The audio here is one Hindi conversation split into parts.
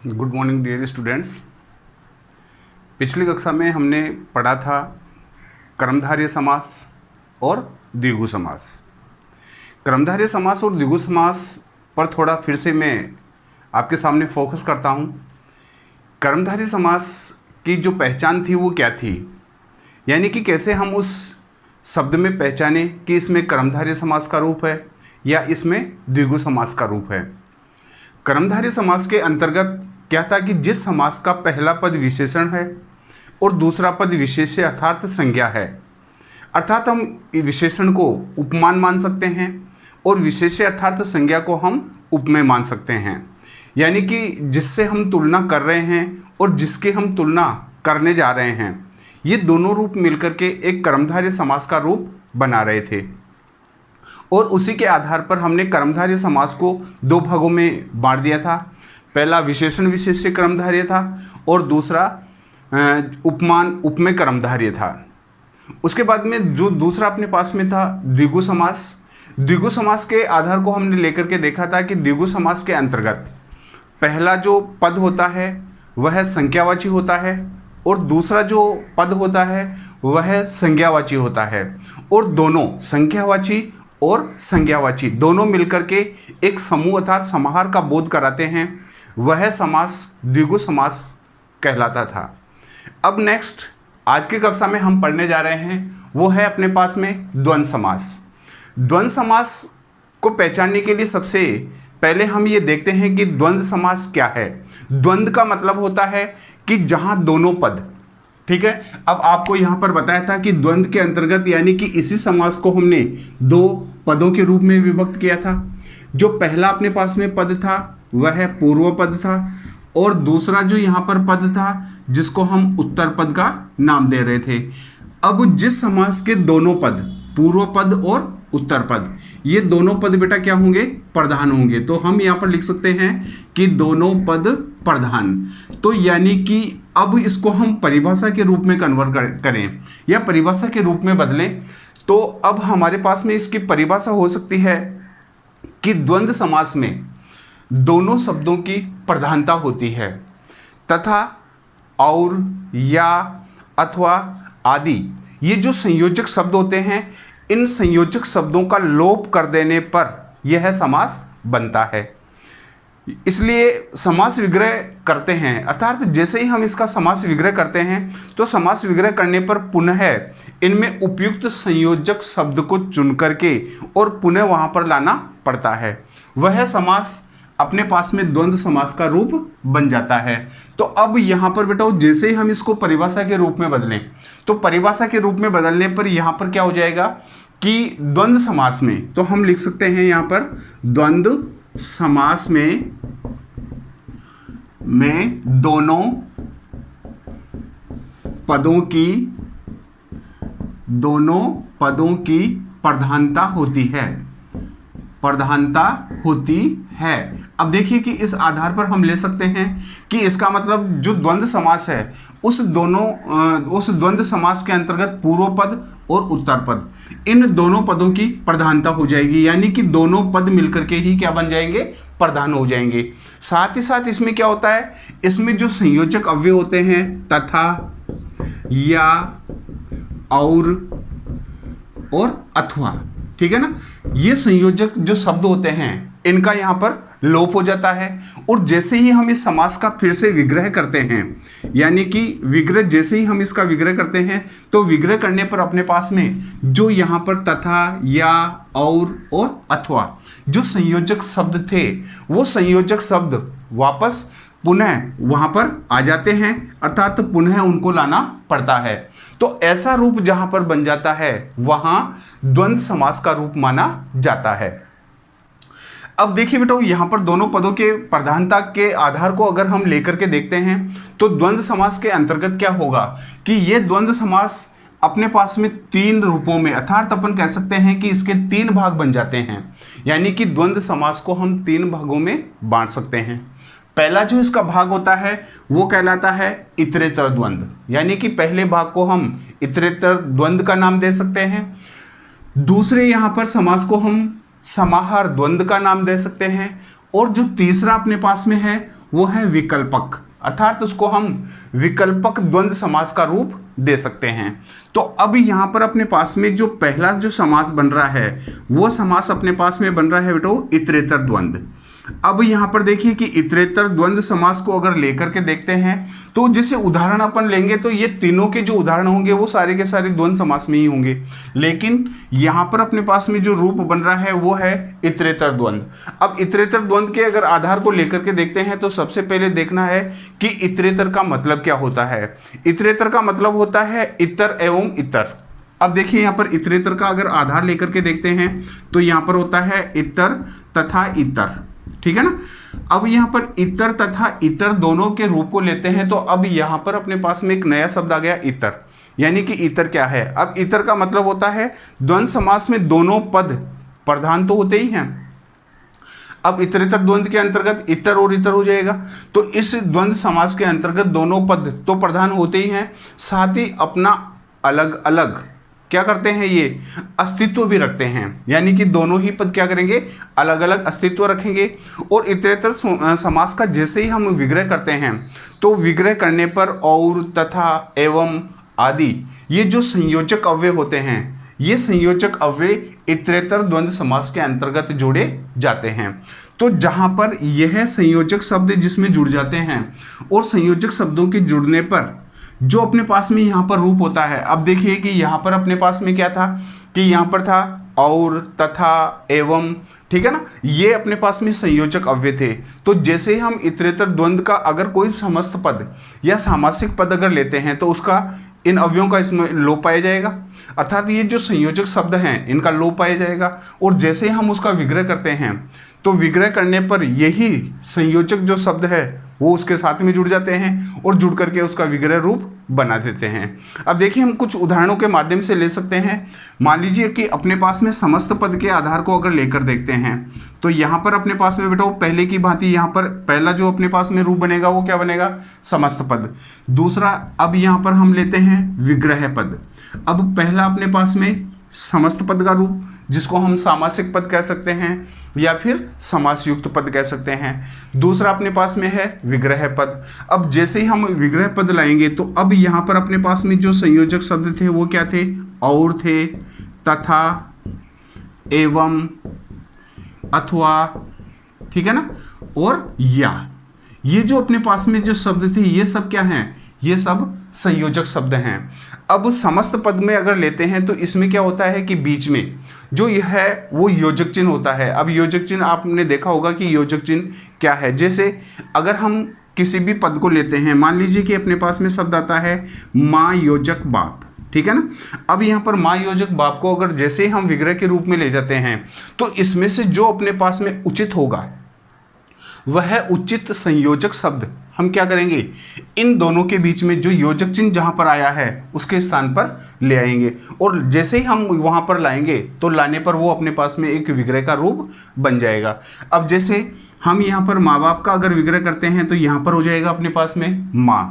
Good morning dear students. पिछली कक्षा में हमने पढ़ा था कर्मधारय समास और द्विगु समास। कर्मधारय समास और द्विगु समास पर थोड़ा फिर से मैं आपके सामने फोकस करता हूँ। कर्मधारय समास की जो पहचान थी वो क्या थी, यानी कि कैसे हम उस शब्द में पहचाने कि इसमें कर्मधारय समास का रूप है या इसमें द्विगु समास का रूप है। कर्मधारय समास के अंतर्गत क्या था कि जिस समास का पहला पद विशेषण है और दूसरा पद विशेष्य अर्थात संज्ञा है, अर्थात हम विशेषण को उपमान मान सकते हैं और विशेष्य अर्थात संज्ञा को हम उपमेय मान सकते हैं। यानी कि जिससे हम तुलना कर रहे हैं और जिसके हम तुलना करने जा रहे हैं, ये दोनों रूप मिलकर के एक कर्मधारय समास का रूप बना रहे थे। और उसी के आधार पर हमने कर्मधारय समास को दो भागों में बांट दिया था। पहला विशेषण विशेष्य कर्मधारय था और दूसरा उपमान उपमेय कर्मधारय था। उसके बाद में जो दूसरा अपने पास में था द्विगु समास। द्विगु समास के आधार को हमने लेकर के देखा था कि द्विगु समास के अंतर्गत पहला जो पद होता है वह संख्यावाची होता है और दूसरा जो पद होता है वह संज्ञावाची होता है, और दोनों संख्यावाची और संज्ञावाची दोनों मिलकर के एक समूह अर्थात समाहार का बोध कराते हैं। वह समास द्विगु समास कहलाता था। अब नेक्स्ट आज की कक्षा में हम पढ़ने जा रहे हैं वो है अपने पास में द्वंद्व समास। द्वंद्व समास को पहचानने के लिए सबसे पहले हम ये देखते हैं कि द्वंद्व समास क्या है। द्वंद्व का मतलब होता है कि जहां दोनों पद, ठीक है। अब आपको यहां पर बताया था कि द्वंद्व के अंतर्गत यानी कि इसी समास को हमने दो पदों के रूप में विभक्त किया था। जो पहला अपने पास में पद था वह पूर्व पद था और दूसरा जो यहाँ पर पद था जिसको हम उत्तर पद का नाम दे रहे थे। अब जिस समास के दोनों पद पूर्व पद और उत्तर पद, ये दोनों पद बेटा क्या होंगे, प्रधान होंगे। तो हम यहाँ पर लिख सकते हैं कि दोनों पद प्रधान। तो यानी कि अब इसको हम परिभाषा के रूप में कन्वर्ट करें या परिभाषा के रूप में बदलें, तो अब हमारे पास में इसकी परिभाषा हो सकती है कि द्वंद्व समास में दोनों शब्दों की प्रधानता होती है तथा और, या, अथवा आदि ये जो संयोजक शब्द होते हैं, इन संयोजक शब्दों का लोप कर देने पर यह समास बनता है। इसलिए समास विग्रह करते हैं, अर्थात जैसे ही हम इसका समास विग्रह करते हैं तो समास विग्रह करने पर पुनः इनमें उपयुक्त संयोजक शब्द को चुन करके और पुनः वहां पर लाना पड़ता है। वह समास अपने पास में द्वंद्व समास का रूप बन जाता है। तो अब यहाँ पर बेटा जैसे ही हम इसको परिभाषा के रूप में बदलें, तो परिभाषा के रूप में बदलने पर यहाँ पर क्या हो जाएगा कि द्वंद्व समास में, तो हम लिख सकते हैं यहाँ पर द्वंद्व समास में दोनों पदों की प्रधानता होती है। अब देखिए कि इस आधार पर हम ले सकते हैं कि इसका मतलब जो द्वंद्व समास है उस द्वंद्व समास के अंतर्गत पूर्व पद और उत्तर पद, इन दोनों पदों की प्रधानता हो जाएगी। यानी कि दोनों पद मिलकर के ही क्या बन जाएंगे, प्रधान हो जाएंगे। साथ ही साथ इसमें क्या होता है, इसमें जो संयोजक अव्यय होते हैं तथा, या, और अथवा, ठीक है ना, ये संयोजक जो शब्द होते हैं इनका यहाँ पर लोप हो जाता है। और जैसे ही हम इस समास का फिर से विग्रह करते हैं, यानी कि विग्रह जैसे ही हम इसका विग्रह करते हैं तो विग्रह करने पर अपने पास में जो यहाँ पर तथा, या, और अथवा जो संयोजक शब्द थे वो संयोजक शब्द वापस पुनः वहाँ पर आ जाते हैं, अर्थात पुनः उनको लाना पड़ता है। तो ऐसा रूप जहाँ पर बन जाता है वहाँ द्वंद्व समास का रूप माना जाता है। अब देखिए बेटा यहाँ पर दोनों पदों के प्रधानता के आधार को अगर हम लेकर के देखते हैं तो द्वंद्व समास के अंतर्गत क्या होगा कि ये द्वंद्व समास अपने पास में तीन रूपों में, अर्थात अपन कह सकते हैं कि इसके तीन भाग बन जाते हैं। यानी कि द्वंद्व समास को हम तीन भागों में बांट सकते हैं। पहला जो इसका भाग होता है वो कहलाता है इतरेतर द्वंद्व, यानी कि पहले भाग को हम इतरेतर द्वंद्व का नाम दे सकते हैं। दूसरे यहाँ पर समास को हम समाहार द्वंद्व का नाम दे सकते हैं, और जो तीसरा अपने पास में है वो है विकल्पक, अर्थात उसको हम विकल्पक द्वंद्व समास का रूप दे सकते हैं। तो अब यहाँ पर अपने पास में जो पहला जो समास बन रहा है वो समास अपने पास में बन रहा है बेटो इतरेतर द्वंद्व। अब यहाँ पर देखिए कि इतरेतर द्वंद्व समास को अगर लेकर के देखते हैं तो जैसे उदाहरण अपन लेंगे तो ये तीनों के जो उदाहरण होंगे वो सारे के सारे द्वंद्व समास में ही होंगे, लेकिन यहाँ पर अपने पास में जो रूप बन रहा है वो है इतरेतर द्वंद्व। अब इतरेतर द्वंद्व के अगर आधार को लेकर के देखते हैं तो सबसे पहले देखना है कि इतरेतर का मतलब क्या होता है। इतरेतर का मतलब होता है इतर एवं इतर। अब देखिए यहाँ पर इतरेतर का अगर आधार लेकर के देखते हैं तो यहाँ पर होता है इतर तथा इतर, ठीक है ना। अब यहाँ पर इतर तथा इतर दोनों के रूप को लेते हैं तो अब यहाँ पर अपने पास में एक नया शब्द आ गया इतर, यानी कि इतर क्या है। अब इतर का मतलब होता है द्वंद्व समास में दोनों पद प्रधान तो होते ही हैं। अब इतरेतर द्वंद्व के अंतर्गत इतर और इतर हो जाएगा, तो इस द्वंद्व समास के अंतर्गत दोनों पद तो प्रधान होते ही हैं, साथ ही अपना अलग अलग क्या करते हैं, ये अस्तित्व भी रखते हैं, यानी कि दोनों ही पद क्या करेंगे, अलग अलग अस्तित्व रखेंगे। और इतरेतर समास का जैसे ही हम विग्रह करते हैं तो विग्रह करने पर और तथा एवं आदि ये जो संयोजक अव्यय होते हैं, ये संयोजक अव्यय इतरेतर द्वंद्व समास के अंतर्गत जोड़े जाते हैं। तो जहां पर यह संयोजक शब्द जिसमें जुड़ जाते हैं और संयोजक शब्दों के जुड़ने पर जो अपने पास में यहाँ पर रूप होता है, अब देखिए कि यहाँ पर अपने पास में क्या था कि यहाँ पर था और तथा एवं, ठीक है ना, ये अपने पास में संयोजक अव्यय थे। तो जैसे ही हम इतरेतर द्वंद्व का अगर कोई समस्त पद या सामासिक पद अगर लेते हैं तो उसका इन अवयवों का इसमें लोप पाया जाएगा, अर्थात ये जो संयोजक शब्द हैं इनका लोप पाया जाएगा। और जैसे ही हम उसका विग्रह करते हैं तो विग्रह करने पर यही संयोजक जो शब्द है वो उसके साथ में जुड़ जाते हैं और जुड़ करके उसका विग्रह रूप बना देते हैं। अब देखिए हम कुछ उदाहरणों के माध्यम से ले सकते हैं। मान लीजिए कि अपने पास में समस्त पद के आधार को अगर लेकर देखते हैं तो यहाँ पर अपने पास में बेटा पहले की भांति यहाँ पर पहला जो अपने पास में रूप बनेगा वो क्या बनेगा, समस्त पद। दूसरा अब यहाँ पर हम लेते हैं विग्रह पद। अब पहला अपने पास में समस्त पद का रूप जिसको हम सामासिक पद कह सकते हैं या फिर समासयुक्त पद कह सकते हैं। दूसरा अपने पास में है विग्रह पद। अब जैसे ही हम विग्रह पद लाएंगे तो अब यहाँ पर अपने पास में जो संयोजक शब्द थे वो क्या थे, और थे, तथा, एवं, अथवा, ठीक है ना, और या। ये जो अपने पास में जो शब्द थे ये सब क्या हैं, ये सब संयोजक शब्द हैं। अब समस्त पद में अगर लेते हैं तो इसमें क्या होता है कि बीच में जो यह है वो योजक चिन्ह होता है। अब योजक चिन्ह आपने देखा होगा कि योजक चिन्ह क्या है। जैसे अगर हम किसी भी पद को लेते हैं, मान लीजिए कि अपने पास में शब्द आता है माँ योजक बाप, ठीक है ना। अब यहाँ पर माँ योजक बाप को अगर जैसे हम विग्रह के रूप में ले जाते हैं तो इसमें से जो अपने पास में उचित होगा वह उचित संयोजक शब्द हम क्या करेंगे, इन दोनों के बीच में जो योजक चिन्ह जहाँ पर आया है उसके स्थान पर ले आएंगे। और जैसे ही हम वहाँ पर लाएंगे तो लाने पर वो अपने पास में एक विग्रह का रूप बन जाएगा। अब जैसे हम यहाँ पर माँ बाप का अगर विग्रह करते हैं तो यहाँ पर हो जाएगा अपने पास में माँ,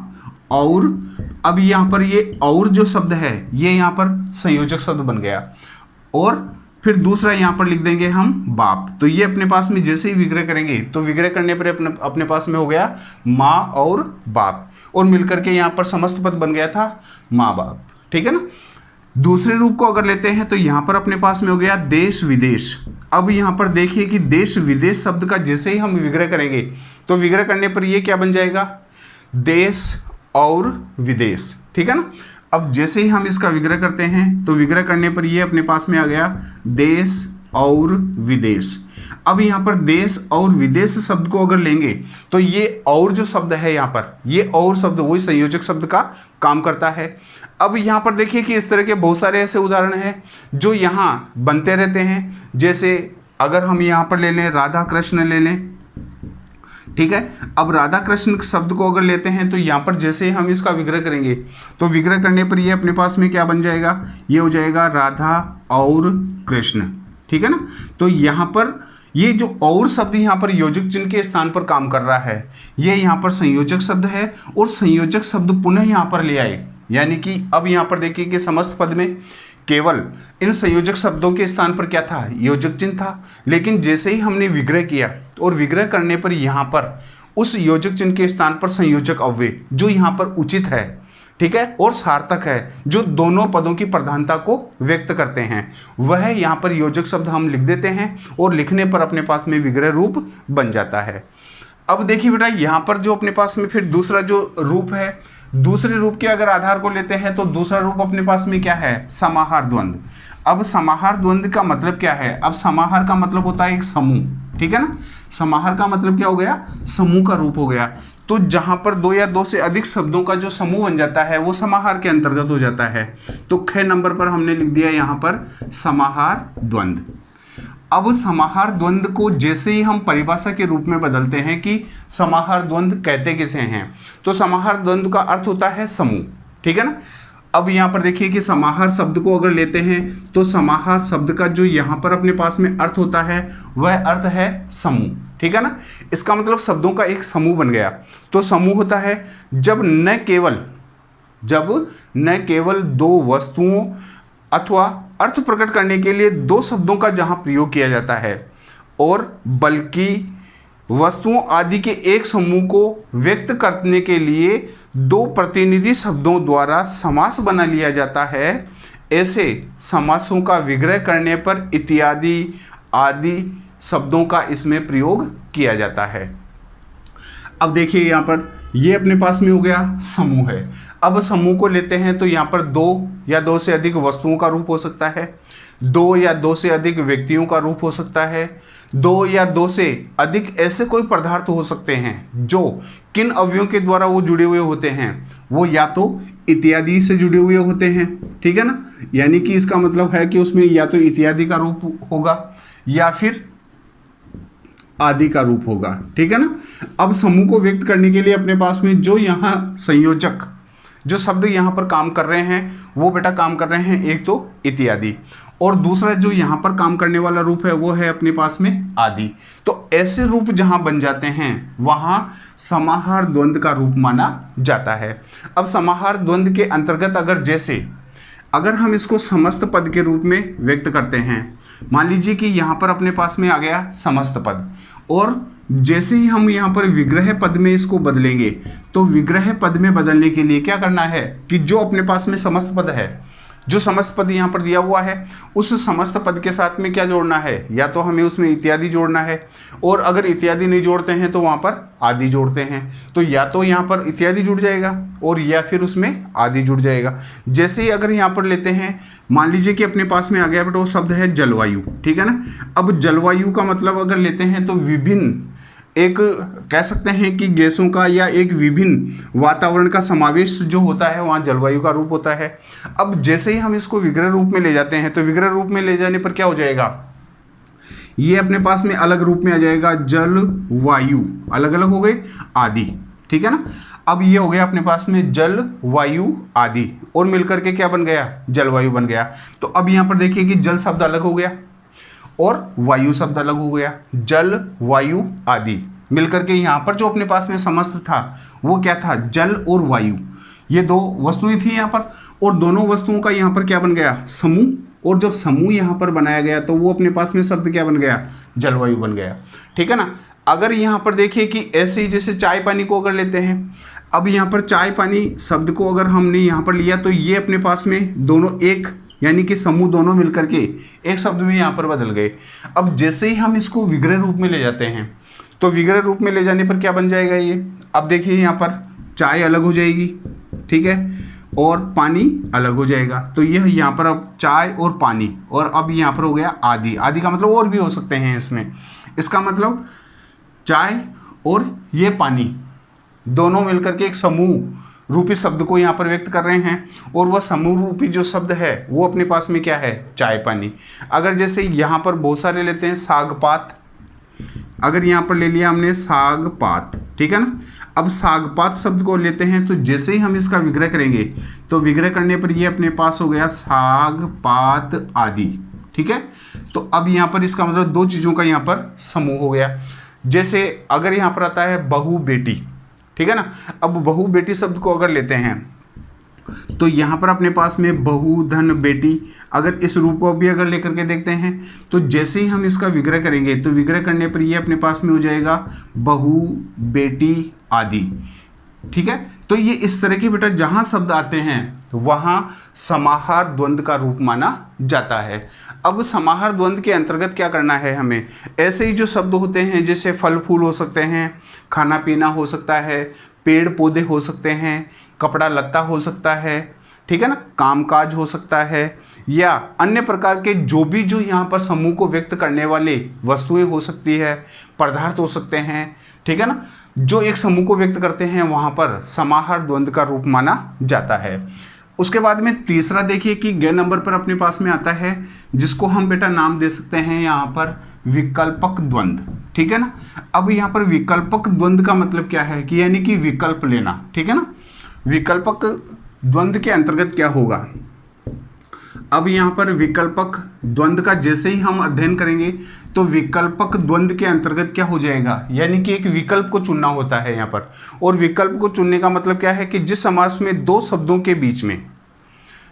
और अब यहाँ पर ये और जो शब्द है ये यहाँ पर संयोजक शब्द बन गया, और फिर दूसरा यहाँ पर लिख देंगे हम बाप। तो ये अपने पास में जैसे ही विग्रह करेंगे तो विग्रह करने पर अपने पास में हो गया माँ और बाप, और मिलकर के यहाँ पर समस्त पद बन गया था माँ बाप, ठीक है ना। दूसरे रूप को अगर लेते हैं तो यहाँ पर अपने पास में हो गया देश विदेश। अब यहाँ पर देखिए कि देश विदेश शब्द का जैसे ही हम विग्रह करेंगे तो विग्रह करने पर ये क्या बन जाएगा, देश और विदेश, ठीक है ना। अब जैसे ही हम इसका विग्रह करते हैं तो विग्रह करने पर ये अपने पास में आ गया देश और विदेश। अब यहाँ पर देश और विदेश शब्द को अगर लेंगे तो ये और जो शब्द है यहाँ पर, ये और शब्द वही संयोजक शब्द का काम करता है। अब यहाँ पर देखिए कि इस तरह के बहुत सारे ऐसे उदाहरण हैं जो यहाँ बनते रहते हैं। जैसे अगर हम यहाँ पर ले लें राधा कृष्ण ले लें, ठीक है। अब राधा कृष्ण शब्द को अगर लेते हैं तो यहाँ पर जैसे हम इसका विग्रह करेंगे तो विग्रह करने पर ये अपने पास में क्या बन जाएगा, ये हो जाएगा राधा और कृष्ण, ठीक है ना। तो यहाँ पर ये जो और शब्द यहाँ पर योजक चिन्ह के स्थान पर काम कर रहा है, ये यहाँ पर संयोजक शब्द है और संयोजक शब्द पुनः यहाँ पर ले आए, यानी कि अब यहाँ पर देखिए कि समस्त पद में केवल इन संयोजक शब्दों के स्थान पर क्या था, योजक चिन्ह था। लेकिन जैसे ही हमने विग्रह किया और विग्रह करने पर यहाँ पर उस योजक चिन्ह के स्थान पर संयोजक अव्यय जो यहाँ पर उचित है, ठीक है, और सार्थक है, जो दोनों पदों की प्रधानता को व्यक्त करते हैं, वह यहाँ पर योजक शब्द हम लिख देते हैं और लिखने पर अपने पास में विग्रह रूप बन जाता है। अब देखिए बेटा, यहाँ पर जो अपने पास में फिर दूसरा जो रूप है, दूसरे रूप के अगर आधार को लेते हैं तो दूसरा रूप अपने पास में क्या है, समाहार द्वंद्व। अब समाहार द्वंद्व का मतलब क्या है, अब समाहार का मतलब होता है एक समूह, ठीक है ना। समाहार का मतलब क्या हो गया, समूह का रूप हो गया। तो जहां पर दो या दो से अधिक शब्दों का जो समूह बन जाता है वो समाहार के अंतर्गत हो जाता है। तो ख नंबर पर हमने लिख दिया यहाँ पर समाहार द्वंद्व। अब समाहार द्वंद्व को जैसे ही हम परिभाषा के रूप में बदलते हैं कि समाहार द्वंद्व कहते किसे हैं, तो समाहार द्वंद्व का अर्थ होता है समूह, ठीक है ना। अब यहाँ पर देखिए कि समाहार शब्द को अगर लेते हैं तो समाहार शब्द का जो यहाँ पर अपने पास में अर्थ होता है वह अर्थ है समूह, ठीक है ना। इसका मतलब शब्दों का एक समूह बन गया। तो समूह होता है जब न केवल दो वस्तुओं अथवा अर्थ प्रकट करने के लिए दो शब्दों का जहां प्रयोग किया जाता है, और बल्कि वस्तुओं आदि के एक समूह को व्यक्त करने के लिए दो प्रतिनिधि शब्दों द्वारा समास बना लिया जाता है, ऐसे समासों का विग्रह करने पर इत्यादि आदि शब्दों का इसमें प्रयोग किया जाता है। अब देखिए यहाँ पर ये अपने पास में हो गया समूह है। अब समूह को लेते हैं तो यहाँ पर दो या दो से अधिक वस्तुओं का रूप हो सकता है, दो या दो से अधिक व्यक्तियों का रूप हो सकता है, दो या दो से अधिक ऐसे कोई पदार्थ हो सकते हैं जो किन अवयवों के द्वारा वो जुड़े हुए होते हैं, वो या तो इत्यादि से जुड़े हुए होते हैं, ठीक है ना। यानी कि इसका मतलब है कि उसमें या तो इत्यादि का रूप होगा या फिर आदि का रूप होगा, ठीक है ना। अब समूह को व्यक्त करने के लिए अपने पास में जो यहाँ संयोजक जो शब्द यहाँ पर काम कर रहे हैं वो बेटा काम कर रहे हैं, एक तो इत्यादि और दूसरा जो यहाँ पर काम करने वाला रूप है वो है अपने पास में आदि। तो ऐसे रूप जहाँ बन जाते हैं वहाँ समाहार द्वंद्व का रूप माना जाता है। अब समाहार द्वंद्व के अंतर्गत अगर हम इसको समस्त पद के रूप में व्यक्त करते हैं, मान लीजिए कि यहाँ पर अपने पास में आ गया समस्त पद, और जैसे ही हम यहाँ पर विग्रह पद में इसको बदलेंगे, तो विग्रह पद में बदलने के लिए क्या करना है कि जो अपने पास में समस्त पद है, जो समस्त पद यहाँ पर दिया हुआ है, उस समस्त पद के साथ में क्या जोड़ना है, या तो हमें उसमें इत्यादि जोड़ना है, और अगर इत्यादि नहीं जोड़ते हैं तो वहाँ पर आदि जोड़ते हैं। तो या तो यहाँ पर इत्यादि जुड़ जाएगा और या फिर उसमें आदि जुड़ जाएगा। जैसे ही अगर यहाँ पर लेते हैं, मान लीजिए कि अपने पास में आ गया बेटा वो शब्द है जलवायु, ठीक है ना। अब जलवायु का मतलब अगर लेते हैं तो विभिन्न, एक कह सकते हैं कि गैसों का या एक विभिन्न वातावरण का समावेश जो होता है वहाँ जलवायु का रूप होता है। अब जैसे ही हम इसको विग्रह रूप में ले जाते हैं तो विग्रह रूप में ले जाने पर क्या हो जाएगा, ये अपने पास में अलग रूप में आ जाएगा, जल वायु अलग अलग हो गए, आदि, ठीक है ना। अब ये हो गया अपने पास में जल वायु आदि और मिलकर के क्या बन गया, जलवायु बन गया। तो अब यहाँ पर देखिए कि जल शब्द अलग हो गया और वायु शब्द अलग हो गया, जल वायु आदि मिलकर के यहाँ पर जो अपने पास में समस्त था वो क्या था, जल और वायु, ये दो वस्तुएं थी यहाँ पर, और दोनों वस्तुओं का यहाँ पर क्या बन गया, समूह। और जब समूह यहाँ पर बनाया गया तो वो अपने पास में शब्द क्या बन गया, जलवायु बन गया, ठीक है ना। अगर यहाँ पर देखिए कि ऐसे ही जैसे चाय पानी को अगर लेते हैं, अब यहाँ पर चाय पानी शब्द को अगर हमने यहाँ पर लिया तो ये अपने पास में दोनों एक, यानी कि समूह दोनों मिलकर के एक शब्द में यहाँ पर बदल गए। अब जैसे ही हम इसको विग्रह रूप में ले जाते हैं तो विग्रह रूप में ले जाने पर क्या बन जाएगा ये, अब देखिए यहाँ पर चाय अलग हो जाएगी, ठीक है, और पानी अलग हो जाएगा। तो यह यहाँ पर अब चाय और पानी, और अब यहाँ पर हो गया आदि। आदि का मतलब और भी हो सकते हैं इसमें, इसका मतलब चाय और ये पानी दोनों मिलकर के एक समूह रूपी शब्द को यहाँ पर व्यक्त कर रहे हैं, और वह समूह रूपी जो शब्द है वो अपने पास में क्या है, चाय पानी। अगर जैसे यहाँ पर बहुत सारे लेते हैं, साग पात, अगर यहाँ पर ले लिया हमने साग पात, ठीक है ना। अब साग पात शब्द को लेते हैं तो जैसे ही हम इसका विग्रह करेंगे तो विग्रह करने पर ये अपने पास हो गया साग पात आदि, ठीक है। तो अब यहाँ पर इसका मतलब दो चीज़ों का यहाँ पर समूह हो गया। जैसे अगर यहाँ पर आता है बहु बेटी, ठीक है ना। अब बहु बेटी शब्द को अगर लेते हैं तो यहाँ पर अपने पास में बहु, धन, बेटी, अगर इस रूप को भी अगर लेकर के देखते हैं तो जैसे ही हम इसका विग्रह करेंगे तो विग्रह करने पर ये अपने पास में हो जाएगा बहु, बेटी आदि। ठीक है, तो ये इस तरह के बेटा जहाँ शब्द आते हैं वहाँ समाहार द्वंद्व का रूप माना जाता है। अब समाहार द्वंद्व के अंतर्गत क्या करना है हमें, ऐसे ही जो शब्द होते हैं जैसे फल फूल हो सकते हैं, खाना पीना हो सकता है, पेड़ पौधे हो सकते हैं, कपड़ा लत्ता हो सकता है, ठीक है ना, कामकाज हो सकता है, या अन्य प्रकार के जो भी जो यहाँ पर समूह को व्यक्त करने वाले वस्तुएं हो सकती है, पदार्थ हो सकते हैं, ठीक है ना, जो एक समूह को व्यक्त करते हैं वहाँ पर समाहार द्वंद्व का रूप माना जाता है। उसके बाद में तीसरा देखिए कि ग नंबर पर अपने पास में आता है जिसको हम बेटा नाम दे सकते हैं यहाँ पर विकल्पक द्वंद्व। ठीक है ना, अब यहाँ पर विकल्पक द्वंद्व का मतलब क्या है कि यानी कि विकल्प लेना। ठीक है ना, विकल्पक द्वंद्व के अंतर्गत क्या होगा, अब यहाँ पर विकल्पक द्वंद्व का जैसे ही हम अध्ययन करेंगे तो विकल्पक द्वंद्व के अंतर्गत क्या हो जाएगा, यानी कि एक विकल्प को चुनना होता है यहाँ पर। और विकल्प को चुनने का मतलब क्या है कि जिस समास में दो शब्दों के बीच में,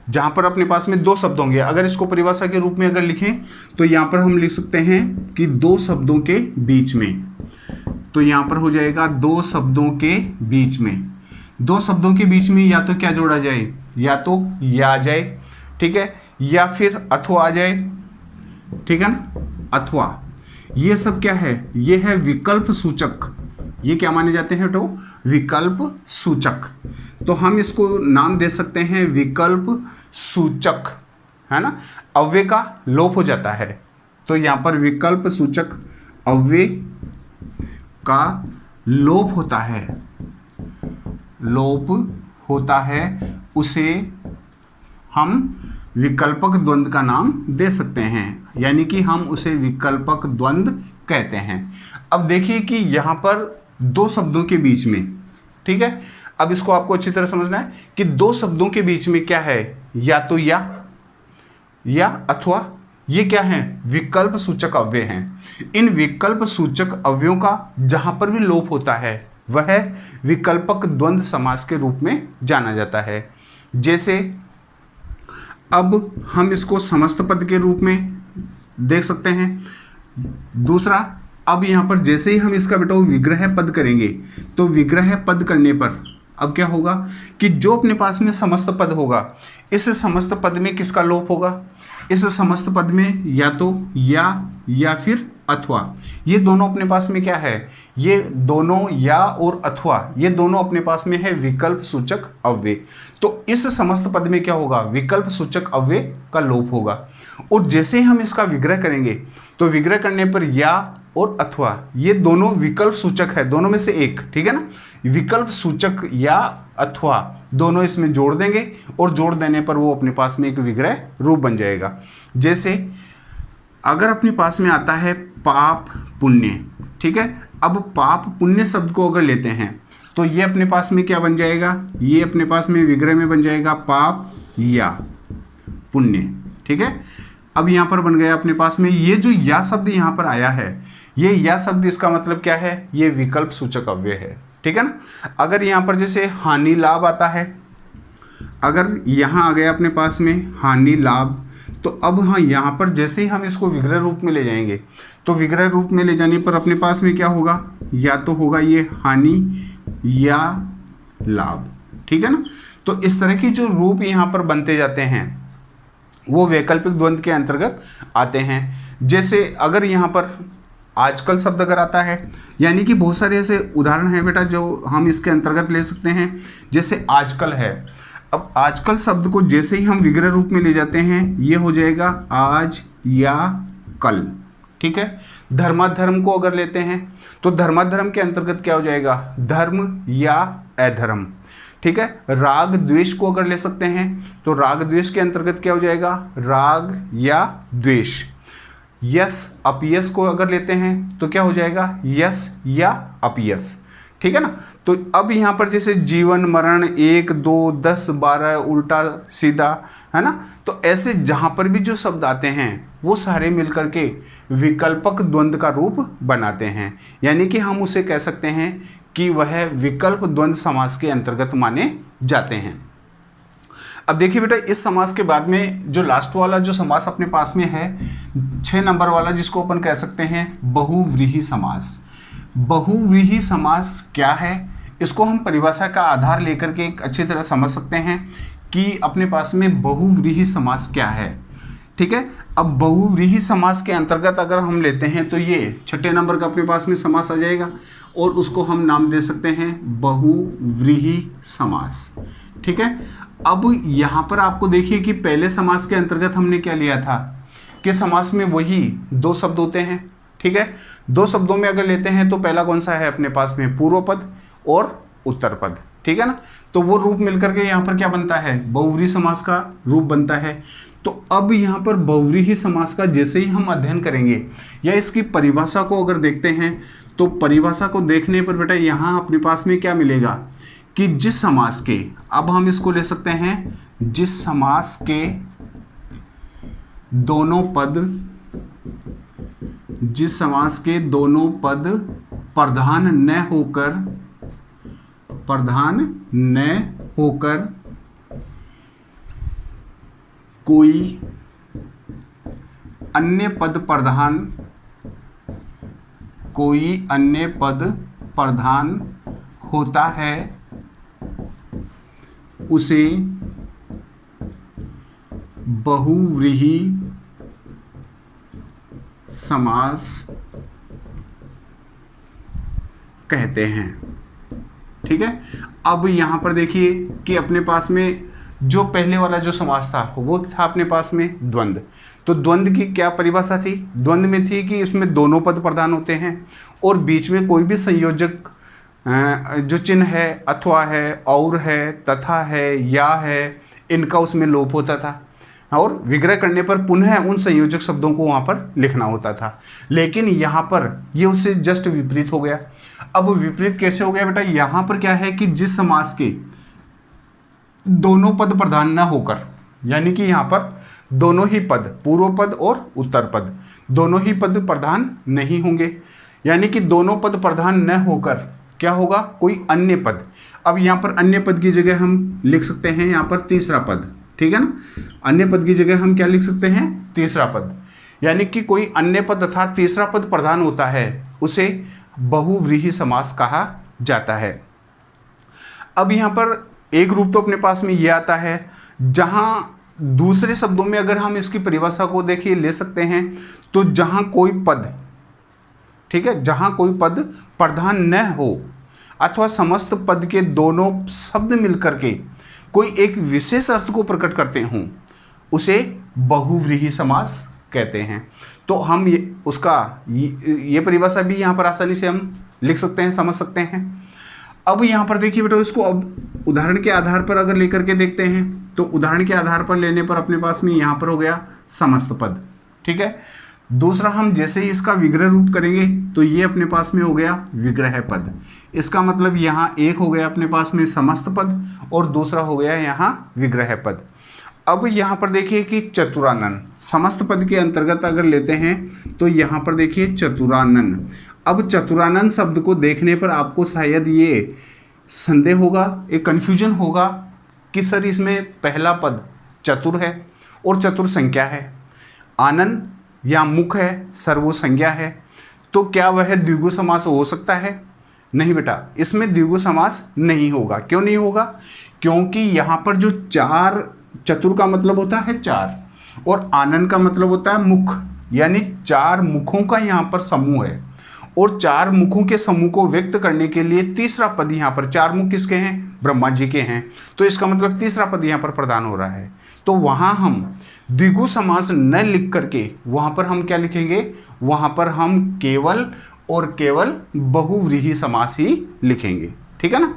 जहाँ पर अपने पास में दो शब्द होंगे, अगर इसको परिभाषा के रूप में अगर लिखें तो यहाँ पर हम लिख सकते हैं कि दो शब्दों के बीच में, तो यहाँ पर हो जाएगा दो शब्दों के बीच में। दो शब्दों के बीच में या तो क्या जोड़ा जाए, या तो या आ जाए, ठीक है, या फिर अथवा आ जाए, ठीक है ना, अथवा। ये सब क्या है, ये है विकल्प सूचक। ये क्या माने जाते हैं तो विकल्प सूचक। तो हम इसको नाम दे सकते हैं विकल्प सूचक, है ना, अव्यय का लोप हो जाता है। तो यहाँ पर विकल्प सूचक अव्यय का लोप होता है, लोप होता है, उसे हम विकल्पक द्वंद्व का नाम दे सकते हैं, यानी कि हम उसे विकल्पक द्वंद्व कहते हैं। अब देखिए कि यहाँ पर दो शब्दों के बीच में, ठीक है, अब इसको आपको अच्छी तरह समझना है कि दो शब्दों के बीच में क्या है, या तो या अथवा, ये क्या है, विकल्प सूचक अव्यय हैं। इन विकल्प सूचक अव्ययों का जहाँ पर भी लोप होता है वह विकल्पक द्वंद्व समास के रूप में जाना जाता है। जैसे अब हम इसको समस्त पद के रूप में देख सकते हैं। दूसरा, अब यहाँ पर जैसे ही हम इसका बेटा विग्रह पद करेंगे तो विग्रह पद करने पर अब क्या होगा कि जो अपने पास में समस्त पद होगा, इस समस्त पद में किसका लोप होगा, इस समस्त पद में या तो या फिर अथवा। ये दोनों अपने पास में क्या है, ये दोनों या और अथवा, ये दोनों अपने पास में है विकल्प सूचक अव्यय। तो इस समस्त पद में क्या होगा, विकल्प सूचक अव्यय का लोप होगा। और जैसे ही हम इसका विग्रह करेंगे तो विग्रह करने पर या और अथवा, ये दोनों विकल्प सूचक है, दोनों में से एक, ठीक है ना, विकल्प सूचक या अथवा दोनों इसमें जोड़ देंगे और जोड़ देने पर वो अपने पास में एक विग्रह रूप बन जाएगा। जैसे अगर अपने पास में आता है पाप पुण्य, ठीक है, अब पाप पुण्य शब्द को अगर लेते हैं तो ये अपने पास में क्या बन जाएगा, ये अपने पास में विग्रह में बन जाएगा पाप या पुण्य, ठीक है। अब यहाँ पर बन गया अपने पास में ये जो या शब्द यहाँ पर आया है, ये या शब्द इसका मतलब क्या है, ये विकल्प सूचक अव्यय है, ठीक है ना। अगर यहाँ पर जैसे हानि लाभ आता है, अगर यहाँ आ गया अपने पास में हानि लाभ, तो अब हाँ यहाँ पर जैसे ही हम इसको विग्रह रूप में ले जाएंगे तो विग्रह रूप में ले जाने पर अपने पास में क्या होगा, या तो होगा ये हानि या लाभ, ठीक है ना। तो इस तरह की जो रूप यहाँ पर बनते जाते हैं वो वैकल्पिक द्वंद्व के अंतर्गत आते हैं। जैसे अगर यहाँ पर आजकल शब्द अगर आता है, यानी कि बहुत सारे ऐसे उदाहरण हैं बेटा जो हम इसके अंतर्गत ले सकते हैं। जैसे आजकल है, अब आजकल शब्द को जैसे ही हम विग्रह रूप में ले जाते हैं ये हो जाएगा आज या कल, ठीक है। धर्माधर्म को अगर लेते हैं तो धर्माधर्म के अंतर्गत क्या हो जाएगा, धर्म या अधर्म, ठीक है। राग द्वेष को अगर ले सकते हैं तो राग द्वेष के अंतर्गत क्या हो जाएगा, राग या द्वेष। यश अपयश को अगर लेते हैं तो क्या हो जाएगा, यश या अपयश, ठीक है ना। तो अब यहाँ पर जैसे जीवन मरण 1 2 10 12 उल्टा सीधा, है ना, तो ऐसे जहाँ पर भी जो शब्द आते हैं वो सारे मिलकर के विकल्पक द्वंद्व का रूप बनाते हैं, यानी कि हम उसे कह सकते हैं कि वह विकल्प द्वंद्व समास के अंतर्गत माने जाते हैं। अब देखिए बेटा, इस समास के बाद में जो लास्ट वाला जो समास अपने पास में है 6 नंबर वाला, जिसको अपन कह सकते हैं बहुव्रीहि समास। बहुव्रीहि समास क्या है, इसको हम परिभाषा का आधार लेकर के एक अच्छी तरह समझ सकते हैं कि अपने पास में बहुव्रीहि समास क्या है। ठीक है, अब बहुव्रीहि समास के अंतर्गत अगर हम लेते हैं तो ये 6 नंबर का अपने पास में समास आ जाएगा और उसको हम नाम दे सकते हैं बहुव्रीहि समास। ठीक है, अब यहाँ पर आपको देखिए कि पहले समास के अंतर्गत हमने क्या लिया था कि समास में वही 2 शब्द होते हैं। ठीक है, 2 शब्दों में अगर लेते हैं तो पहला कौन सा है अपने पास में, पूर्व पद और उत्तर पद। ठीक है ना, तो वो रूप मिलकर के यहाँ पर क्या बनता है, बहुव्रीहि समास का रूप बनता है। तो अब यहाँ पर बहुव्रीहि समास का जैसे ही हम अध्ययन करेंगे या इसकी परिभाषा को अगर देखते हैं तो परिभाषा को देखने पर बेटा यहाँ अपने पास में क्या मिलेगा कि जिस समास के, अब हम इसको ले सकते हैं, जिस समास के दोनों पद, जिस समास के दोनों पद प्रधान न होकर कोई अन्य पद प्रधान होता है उसे बहुव्रीहि समास कहते हैं। ठीक है, अब यहाँ पर देखिए कि अपने पास में जो पहले वाला जो समास था वो था अपने पास में द्वंद्व। तो द्वंद्व की क्या परिभाषा थी, द्वंद्व में थी कि इसमें दोनों पद प्रधान होते हैं और बीच में कोई भी संयोजक जो चिन्ह है, अथवा है, और है, तथा है, या है, इनका उसमें लोप होता था और विग्रह करने पर पुनः उन संयोजक शब्दों को वहाँ पर लिखना होता था। लेकिन यहाँ पर ये उससे जस्ट विपरीत हो गया। अब विपरीत कैसे हो गया बेटा, यहाँ पर क्या है कि जिस समास के दोनों पद प्रधान न होकर, यानी कि यहाँ पर दोनों ही पद, पूर्व पद और उत्तर पद, दोनों ही पद प्रधान नहीं होंगे, यानी कि दोनों पद प्रधान न होकर क्या होगा, कोई अन्य पद। अब यहाँ पर अन्य पद की जगह हम लिख सकते हैं यहाँ पर तीसरा पद। ठीक है ना, अन्य पद की जगह हम क्या लिख सकते हैं, तीसरा पद, यानी कि कोई अन्य पद अर्थात तीसरा पद प्रधान होता है उसे बहुव्रीहि समास कहा जाता है। अब यहाँ पर एक रूप तो अपने पास में ये आता है जहाँ दूसरे शब्दों में अगर हम इसकी परिभाषा को देखिए ले सकते हैं तो जहाँ कोई पद, ठीक है, जहाँ कोई पद प्रधान न हो अथवा समस्त पद के दोनों शब्द मिलकर के कोई एक विशेष अर्थ को प्रकट करते हों उसे बहुव्रीहि समास कहते हैं। तो हम ये परिभाषा भी यहाँ पर आसानी से हम लिख सकते हैं, समझ सकते हैं। अब यहाँ पर देखिए बेटा, इसको अब उदाहरण के आधार पर अगर लेकर के देखते हैं तो उदाहरण के आधार पर लेने पर अपने पास में यहाँ पर हो गया समस्त पद। ठीक है, दूसरा हम जैसे ही इसका विग्रह रूप करेंगे तो ये अपने पास में हो गया विग्रह पद। इसका मतलब यहाँ एक हो गया अपने पास में समस्त पद और दूसरा हो गया यहाँ विग्रह पद। अब यहाँ पर देखिए कि चतुरानन समस्त पद के अंतर्गत अगर लेते हैं तो यहाँ पर देखिए चतुरानन। अब चतुरानन शब्द को देखने पर आपको शायद ये संदेह होगा, एक कन्फ्यूजन होगा कि सर इसमें पहला पद चतुर है और चतुर संख्या है, आनन या मुख है, सर्वो संज्ञा है, तो क्या वह द्विगु समास हो सकता है? नहीं बेटा, इसमें द्विगु समास नहीं होगा। क्यों नहीं होगा? क्योंकि यहाँ पर जो चार, चतुर का मतलब होता है चार और आनन का मतलब होता है मुख, यानी चार मुखों का यहाँ पर समूह है और चार मुखों के समूह को व्यक्त करने के लिए तीसरा पद यहाँ पर, चार मुख किसके हैं? ब्रह्मा जी के हैं, तो इसका मतलब तीसरा पद यहाँ पर प्रदान हो रहा है। तो वहाँ हम द्विगु समास न लिख करके वहाँ पर हम क्या लिखेंगे? वहाँ पर हम केवल और केवल बहुव्रीहि समास ही लिखेंगे। ठीक है ना।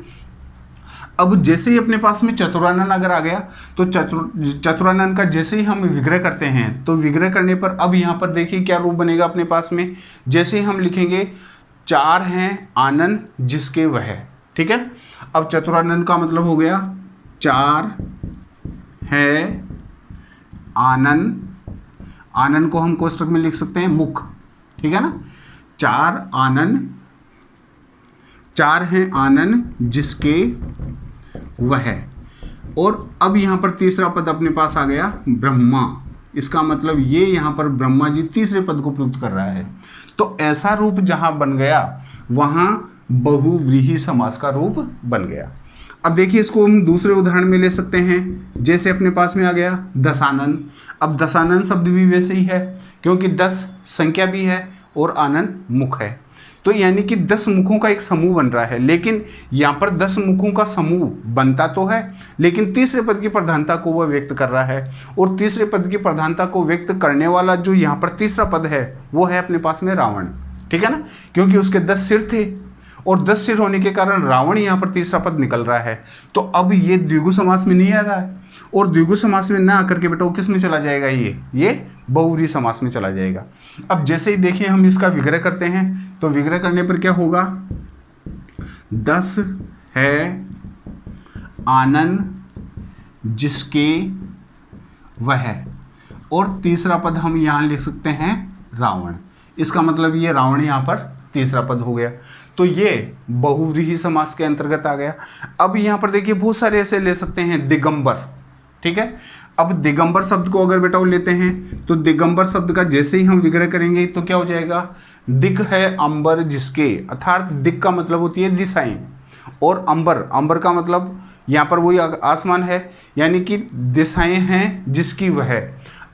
अब जैसे ही अपने पास में चतुरानन अगर आ गया तो चतुरानन का जैसे ही हम विग्रह करते हैं तो विग्रह करने पर अब यहाँ पर देखिए क्या रूप बनेगा अपने पास में। जैसे ही हम लिखेंगे चार हैं आनन जिसके वह, ठीक है। अब चतुरानन का मतलब हो गया चार है आनन, आनन को हम कोष्ठक में लिख सकते हैं मुख, ठीक है ना। चार आनन, चार हैं आनन जिसके वह। और अब यहाँ पर तीसरा पद अपने पास आ गया ब्रह्मा। इसका मतलब ये यहाँ पर ब्रह्मा जी तीसरे पद को प्रयुक्त कर रहा है। तो ऐसा रूप जहाँ बन गया वहाँ बहुव्रीहि समास का रूप बन गया। अब देखिए इसको हम दूसरे उदाहरण में ले सकते हैं। जैसे अपने पास में आ गया दशानन। अब दशानन शब्द भी वैसे ही है क्योंकि 10 संख्या भी है और आनन मुख है, तो यानी कि 10 मुखों का एक समूह बन रहा है। लेकिन यहाँ पर 10 मुखों का समूह बनता तो है लेकिन तीसरे पद की प्रधानता को वह व्यक्त कर रहा है, और तीसरे पद की प्रधानता को व्यक्त करने वाला जो यहाँ पर तीसरा पद है वो है अपने पास में रावण। ठीक है ना, क्योंकि उसके 10 सिर थे और 10 सिर होने के कारण रावण यहाँ पर तीसरा पद निकल रहा है। तो अब ये द्विगु समास में नहीं आ रहा है, और द्विगु समास में ना आकर के बेटा वो किस में चला जाएगा, ये बहुव्रीहि समास में चला जाएगा। अब जैसे ही देखिए हम इसका विग्रह करते हैं तो विग्रह करने पर क्या होगा, 10 है आनन जिसके वह, और तीसरा पद हम यहाँ लिख सकते हैं रावण। इसका मतलब ये रावण यहाँ पर तीसरा पद हो गया। तो ये बहुव्रीहि समास के अंतर्गत आ गया। अब यहाँ पर देखिए बहुत सारे ऐसे ले सकते हैं, दिगंबर। ठीक है, अब दिगंबर शब्द को अगर बेटा वो लेते हैं तो दिगंबर शब्द का जैसे ही हम विग्रह करेंगे तो क्या हो जाएगा, दिक है अंबर जिसके, अर्थात दिक का मतलब होती है दिशाएं, और अंबर का मतलब यहाँ पर वही आसमान है, यानी कि दिशाएं हैं जिसकी वह।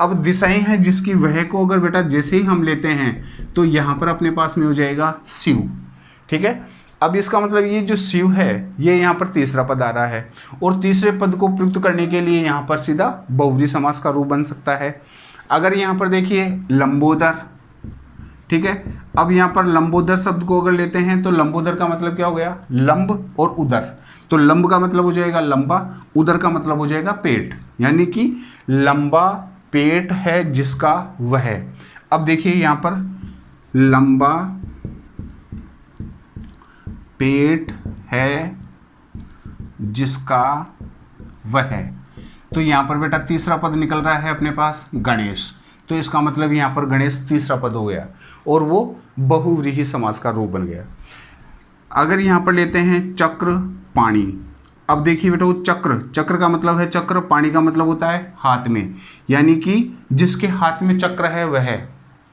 अब दिशाएं हैं जिसकी वह को अगर बेटा जैसे ही हम लेते हैं तो यहाँ पर अपने पास में हो जाएगा शिव। ठीक है, अब इसका मतलब ये जो शिव है ये यहाँ पर तीसरा पद आ रहा है, और तीसरे पद को प्रयुक्त करने के लिए यहाँ पर सीधा बहुव्रीहि समास का रूप बन सकता है। अगर यहाँ पर देखिए लंबोदर। ठीक है, अब यहाँ पर लंबोदर शब्द को अगर लेते हैं तो लंबोदर का मतलब क्या हो गया, लंब और उदर। तो लंब का मतलब हो जाएगा लंबा, उदर का मतलब हो जाएगा पेट, यानी कि लंबा पेट है जिसका वह। अब देखिए यहाँ पर लंबा पेट है जिसका वह, तो यहाँ पर बेटा तीसरा पद निकल रहा है अपने पास गणेश। तो इसका मतलब यहाँ पर गणेश तीसरा पद हो गया और वो बहुव्रीहि समास का रूप बन गया। अगर यहाँ पर लेते हैं चक्र पाणी। अब देखिए बेटा वो चक्र का मतलब है चक्र, पाणी का मतलब होता है हाथ में, यानी कि जिसके हाथ में चक्र है वह।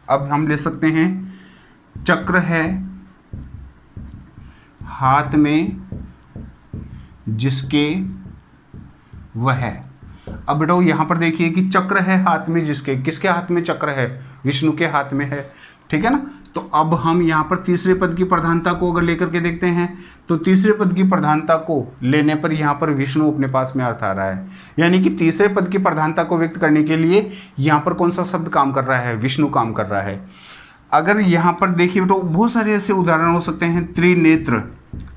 अब हम ले सकते हैं चक्र है हाथ में जिसके वह। अब बेटा यहाँ पर देखिए कि चक्र है हाथ में जिसके, किसके हाथ में चक्र है, विष्णु के हाथ में है। ठीक है ना, तो अब हम यहाँ पर तीसरे पद की प्रधानता को अगर लेकर के देखते हैं तो तीसरे पद की प्रधानता को लेने पर यहाँ पर विष्णु अपने पास में अर्थ आ रहा है, यानी कि तीसरे पद की प्रधानता को व्यक्त करने के लिए यहाँ पर कौन सा शब्द काम कर रहा है, विष्णु काम कर रहा है। अगर यहाँ पर देखिए तो बहुत सारे ऐसे उदाहरण हो सकते हैं, त्रिनेत्र।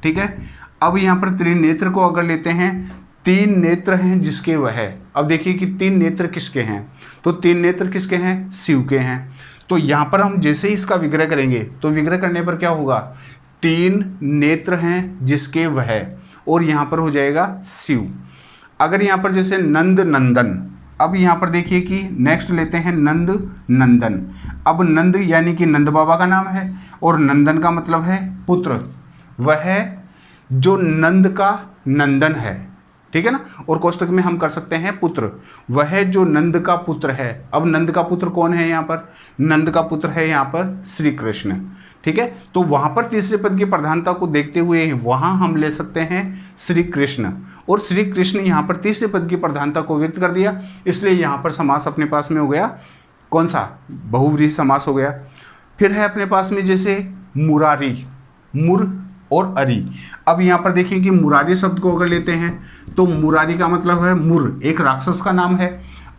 ठीक है, अब यहाँ पर त्रिनेत्र को अगर लेते हैं, 3 नेत्र हैं जिसके वह। अब देखिए कि 3 नेत्र किसके हैं, तो 3 नेत्र किसके हैं, शिव के हैं। तो यहाँ पर हम जैसे ही इसका विग्रह करेंगे तो विग्रह करने पर क्या होगा, 3 नेत्र हैं जिसके वह, और यहाँ पर हो जाएगा शिव। अगर यहाँ पर जैसे नंद नंदन, अब यहाँ पर देखिए कि नेक्स्ट लेते हैं नंद नंदन। अब नंद यानी कि नंद बाबा का नाम है, और नंदन का मतलब है पुत्र, वह जो नंद का नंदन है। ठीक है ना, और कोष्टक में हम कर सकते हैं पुत्र, वह जो नंद का पुत्र है। अब नंद का पुत्र कौन है, यहाँ पर नंद का पुत्र है यहाँ पर श्री कृष्ण। ठीक है, तो वहाँ पर तीसरे पद की प्रधानता को देखते हुए वहाँ हम ले सकते हैं श्री कृष्ण, और श्री कृष्ण यहाँ पर तीसरे पद की प्रधानता को व्यक्त कर दिया, इसलिए यहाँ पर समास अपने पास में हो गया कौन सा, बहुव्रीहि समास हो गया। फिर है अपने पास में जैसे मुरारी, मुर और अरी। अब यहाँ पर देखिए कि मुरारी शब्द को अगर लेते हैं तो मुरारी का मतलब है मुर, एक राक्षस का नाम है,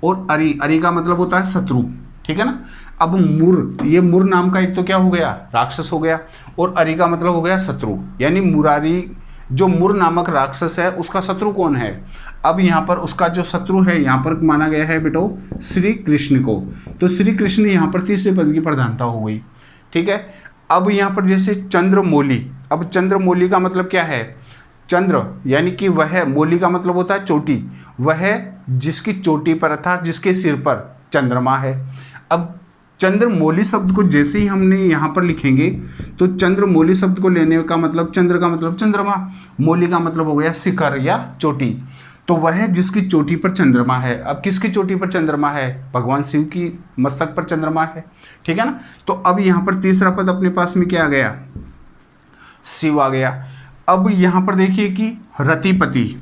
और अरी का मतलब होता है शत्रु। ठीक है ना, अब मुर, ये मुर नाम का एक तो क्या हो गया, राक्षस हो गया, और अरी का मतलब हो गया शत्रु, यानी मुरारी जो मुर नामक राक्षस है उसका शत्रु कौन है। अब यहाँ पर उसका जो शत्रु है यहाँ पर माना गया है बेटो श्री कृष्ण को, तो श्री कृष्ण यहाँ पर तीसरे पद की प्रधानता हो गई। ठीक है, अब यहाँ पर जैसे चंद्रमौली। अब चंद्रमौली का मतलब क्या है, चंद्र यानी कि वह, मौली का मतलब होता है चोटी, वह जिसकी चोटी पर अर्थात जिसके सिर पर चंद्रमा है। अब चंद्रमौली शब्द को जैसे ही हमने यहाँ पर लिखेंगे तो चंद्रमौली शब्द को लेने का मतलब, चंद्र का मतलब चंद्रमा, मौली का मतलब हो गया शिखर या चोटी। तो वह जिसकी चोटी पर चंद्रमा है। अब किसकी चोटी पर चंद्रमा है? भगवान शिव की मस्तक पर चंद्रमा है, ठीक है ना। तो अब यहाँ पर तीसरा पद अपने पास में क्या आ गया? शिव आ गया। अब यहाँ पर देखिए कि रतिपति,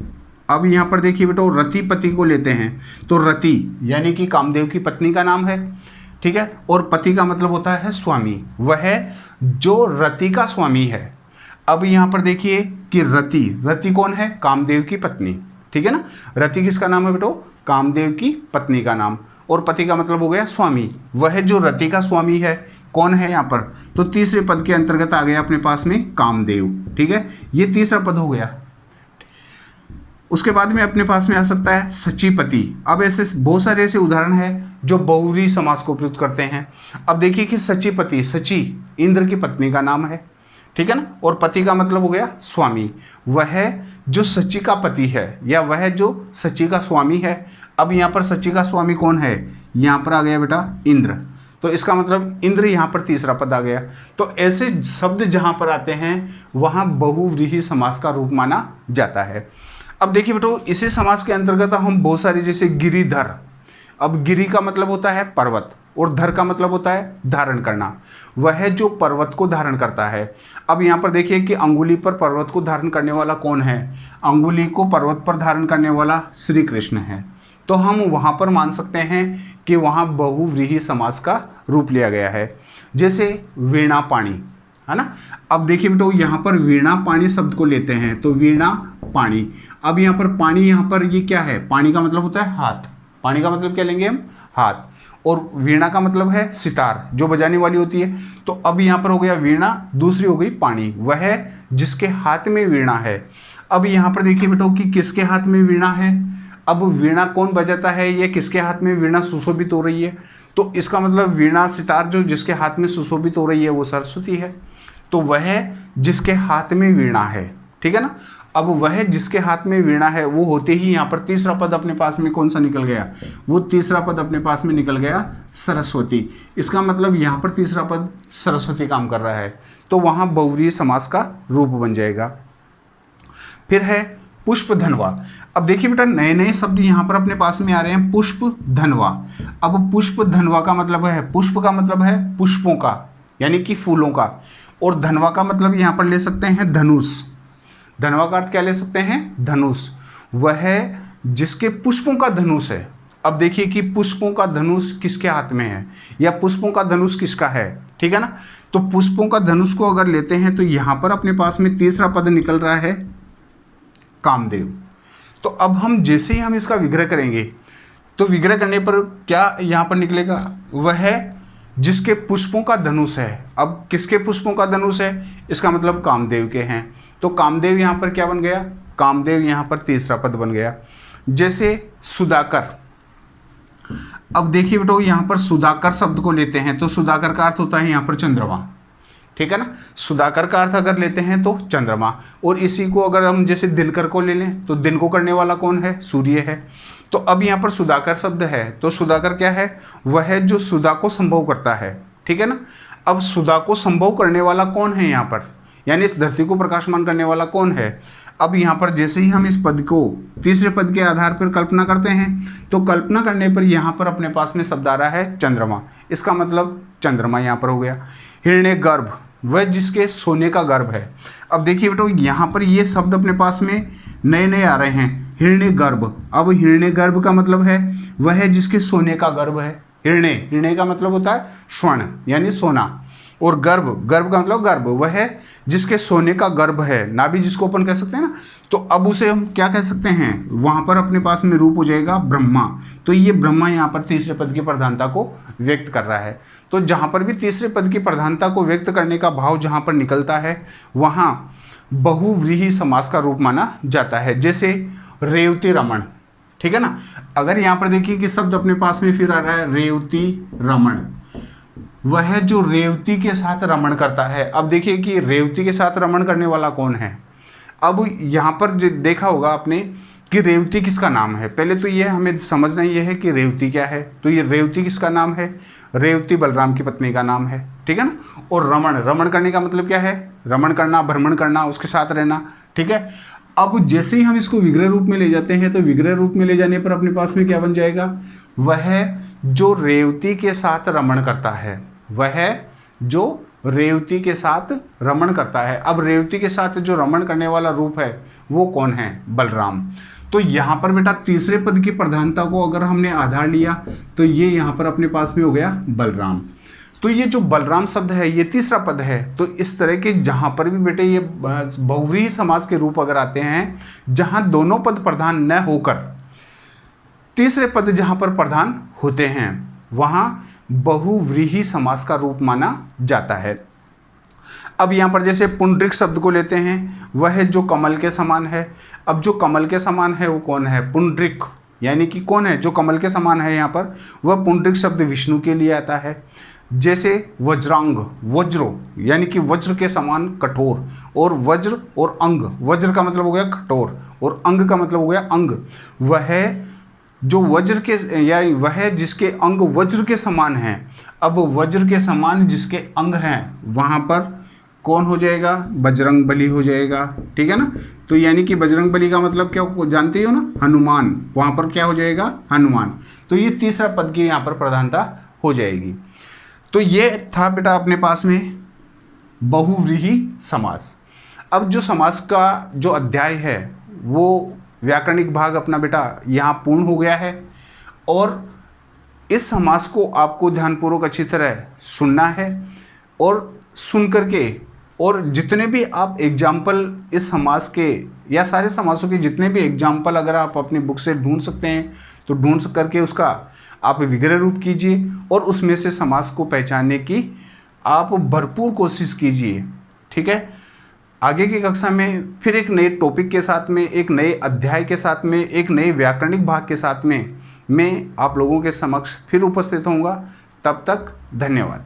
अब यहाँ पर देखिए बेटा रतिपति को लेते हैं, तो रति यानी कि कामदेव की पत्नी का नाम है, ठीक है। और पति का मतलब होता है स्वामी, वह जो रति का स्वामी है। अब यहाँ पर देखिए कि रति, रति कौन है? कामदेव की पत्नी, ठीक है ना। रति किसका नाम है बेटो? कामदेव की पत्नी का नाम। और पति का मतलब हो गया स्वामी, वह जो रति का स्वामी है कौन है यहाँ पर? तो तीसरे पद के अंतर्गत आ गया अपने पास में कामदेव, ठीक है। ये तीसरा पद हो गया। उसके बाद में अपने पास में आ सकता है सचीपति। अब ऐसे बहुत सारे ऐसे उदाहरण हैं जो बहुव्रीहि समास को प्रयुक्त करते हैं। अब देखिए कि सचीपति, सची इंद्र की पत्नी का नाम है, ठीक है ना। और पति का मतलब हो गया स्वामी, वह जो सची का पति है या वह जो सची का स्वामी है। अब यहाँ पर सची का स्वामी कौन है? यहाँ पर आ गया बेटा इंद्र, तो इसका मतलब इंद्र यहाँ पर तीसरा पद आ गया। तो ऐसे शब्द जहाँ पर आते हैं वहाँ बहुव्रीहि समास का रूप माना जाता है। अब देखिए बेटो इसी समास के अंतर्गत हम बहुत सारी, जैसे गिरिधर, अब गिरि का मतलब होता है पर्वत और धर का मतलब होता है धारण करना, वह जो पर्वत को धारण करता है। अब यहाँ पर देखिए कि अंगुली पर पर्वत को धारण करने वाला कौन है? अंगुली को पर्वत पर धारण करने वाला श्री कृष्ण है। तो हम वहाँ पर मान सकते हैं कि वहाँ बहुव्रीहि समास का रूप लिया गया है। जैसे वीणा पाणी, है ना। अब देखिए बेटो यहाँ पर वीणा पाणी शब्द को लेते हैं, तो वीणा पाणी। अब यहाँ पर पानी, यहाँ पर ये क्या है? पानी का मतलब होता है हाथ, पानी का मतलब क्या लेंगे हम? हाथ। और वीणा का मतलब है सितार जो बजाने वाली होती है। तो अब यहाँ पर हो गया वीणा, दूसरी हो गई पानी, वह जिसके हाथ में वीणा है। अब यहाँ पर देखिए बेटो कि किसके हाथ में वीणा है। अब वीणा कौन बजाता है? ये किसके हाथ में वीणा सुशोभित हो रही है? तो इसका मतलब वीणा सितार जो जिसके हाथ में सुशोभित हो रही है वो सरस्वती है। तो वह जिसके हाथ में वीणा है, ठीक है ना। अब वह जिसके हाथ में वीणा है वो होते ही यहाँ पर तीसरा पद अपने पास में कौन सा निकल गया? वो तीसरा पद अपने पास में निकल गया सरस्वती। इसका मतलब यहाँ पर तीसरा पद सरस्वती काम कर रहा है, तो वहाँ बहुव्रीहि समास का रूप बन जाएगा। फिर है पुष्प धनवा। अब देखिए बेटा नए नए शब्द यहाँ पर अपने पास में आ रहे हैं। पुष्प धनवा, अब पुष्प धनवा का मतलब है, पुष्प का मतलब है पुष्पों का यानी कि फूलों का, और धनवा का मतलब यहाँ पर ले सकते हैं धनुष। धनवा का अर्थ क्या ले सकते हैं? धनुष, वह जिसके पुष्पों का धनुष है। अब देखिए कि पुष्पों का धनुष किसके हाथ में है या पुष्पों का धनुष किसका है, ठीक है ना। तो पुष्पों का धनुष को अगर लेते हैं तो यहाँ पर अपने पास में तीसरा पद निकल रहा है कामदेव। तो अब हम जैसे ही हम इसका विग्रह करेंगे तो विग्रह करने पर क्या यहाँ पर निकलेगा? वह जिसके पुष्पों का धनुष है। अब किसके पुष्पों का धनुष है? इसका मतलब कामदेव के हैं। तो कामदेव यहाँ पर क्या बन गया? कामदेव यहाँ पर तीसरा पद बन गया। जैसे सुधाकर, अब देखिए बेटो यहाँ पर सुधाकर शब्द को लेते हैं तो सुधाकर का अर्थ होता है यहाँ पर चंद्रमा, ठीक है ना। सुधाकर का अर्थ अगर लेते हैं तो चंद्रमा, और इसी को अगर हम जैसे दिनकर को ले लें तो दिन को करने वाला कौन है? सूर्य है। तो अब यहाँ पर सुधाकर शब्द है, तो सुधाकर क्या है? वह जो सुधा को संभव करता है, ठीक है ना। अब सुधा को संभव करने वाला कौन है यहाँ पर, यानी इस धरती को प्रकाशमान करने वाला कौन है? अब यहाँ पर जैसे ही हम इस पद को तीसरे पद के आधार पर कल्पना करते हैं तो कल्पना करने पर यहाँ पर अपने पास में शब्द आ रहा है चंद्रमा। इसका मतलब चंद्रमा यहाँ पर हो गया। हिरण्य गर्भ, वह जिसके सोने का गर्भ है। अब देखिए बेटो यहाँ पर ये शब्द अपने पास में नए नए आ रहे हैं। हिरण्य गर्भ, अब हिरण्य गर्भ का मतलब है वह जिसके सोने का गर्भ है। हिरण्य, हिरण्य का मतलब होता है स्वर्ण यानी सोना, और गर्भ, गर्भ का मतलब गर्भ, वह जिसके सोने का गर्भ है, नाभि जिसको अपन कह सकते हैं ना। तो अब उसे हम क्या कह सकते हैं? वहाँ पर अपने पास में रूप हो जाएगा ब्रह्मा। तो ये ब्रह्मा यहाँ पर तीसरे पद की प्रधानता को व्यक्त कर रहा है। तो जहाँ पर भी तीसरे पद की प्रधानता को व्यक्त करने का भाव जहाँ पर निकलता है वहाँ बहुव्रीहि समास का रूप माना जाता है। जैसे रेवती रमण, ठीक है ना। अगर यहाँ पर देखिए कि शब्द अपने पास में फिर आ रहा है रेवती रमण, वह जो रेवती के साथ रमण करता है। अब देखिए कि रेवती के साथ रमण करने वाला कौन है? अब यहाँ पर देखा होगा आपने कि रेवती किसका नाम है। पहले तो ये हमें समझना ये है कि रेवती क्या है। तो ये रेवती किसका नाम है? रेवती बलराम की पत्नी का नाम है, ठीक है ना। और रमण, रमण करने का मतलब क्या है? रमण करना, भ्रमण करना, उसके साथ रहना, ठीक है। अब जैसे ही हम इसको विग्रह रूप में ले जाते हैं तो विग्रह रूप में ले जाने पर अपने पास में क्या बन जाएगा, वह जो रेवती के साथ रमण करता है, वह जो रेवती के साथ रमण करता है। अब रेवती के साथ जो रमण करने वाला रूप है वो कौन है, बलराम। तो यहाँ पर बेटा तीसरे पद की प्रधानता को अगर हमने आधार लिया तो ये यहाँ पर अपने पास में हो गया बलराम। तो ये जो बलराम शब्द है ये तीसरा पद है। तो इस तरह के जहाँ पर भी बेटे ये बहुव्रीहि समास के रूप अगर आते हैं, जहाँ दोनों पद प्रधान न होकर तीसरे पद जहाँ पर प्रधान होते हैं, वहाँ बहुव्रीहि समास का रूप माना जाता है। अब यहाँ पर जैसे पुंडरिक शब्द को लेते हैं, वह जो कमल के समान है। अब जो कमल के समान है वो कौन है, पुंडरिक, यानी कि कौन है जो कमल के समान है यहाँ पर, वह पुंडरिक शब्द विष्णु के लिए आता है। जैसे वज्रांग, वज्रो यानी कि वज्र के समान कठोर, और वज्र और अंग, वज्र का मतलब हो गया कठोर और अंग का मतलब हो गया अंग, वह जो वज्र के या वह जिसके अंग वज्र के समान हैं। अब वज्र के समान जिसके अंग हैं वहाँ पर कौन हो जाएगा, बजरंग बली हो जाएगा, ठीक है ना। तो यानी कि बजरंग बली का मतलब क्या जानते हो ना, हनुमान, वहाँ पर क्या हो जाएगा, हनुमान। तो ये तीसरा पद की यहाँ पर प्रधानता हो जाएगी। तो ये था बेटा अपने पास में बहुव्रीहि समास। अब जो समास का जो अध्याय है वो व्याकरणिक भाग अपना बेटा यहाँ पूर्ण हो गया है, और इस समास को आपको ध्यानपूर्वक अच्छी तरह सुनना है, और सुन करके और जितने भी आप एग्जाम्पल इस समास के या सारे समासों के जितने भी एग्जाम्पल अगर आप अपनी बुक से ढूंढ सकते हैं तो ढूंढ करके उसका आप विग्रह रूप कीजिए, और उसमें से समास को पहचानने की आप भरपूर कोशिश कीजिए, ठीक है। आगे की कक्षा में फिर एक नए टॉपिक के साथ में, एक नए अध्याय के साथ में, एक नए व्याकरणिक भाग के साथ में मैं आप लोगों के समक्ष फिर उपस्थित होऊंगा। तब तक धन्यवाद।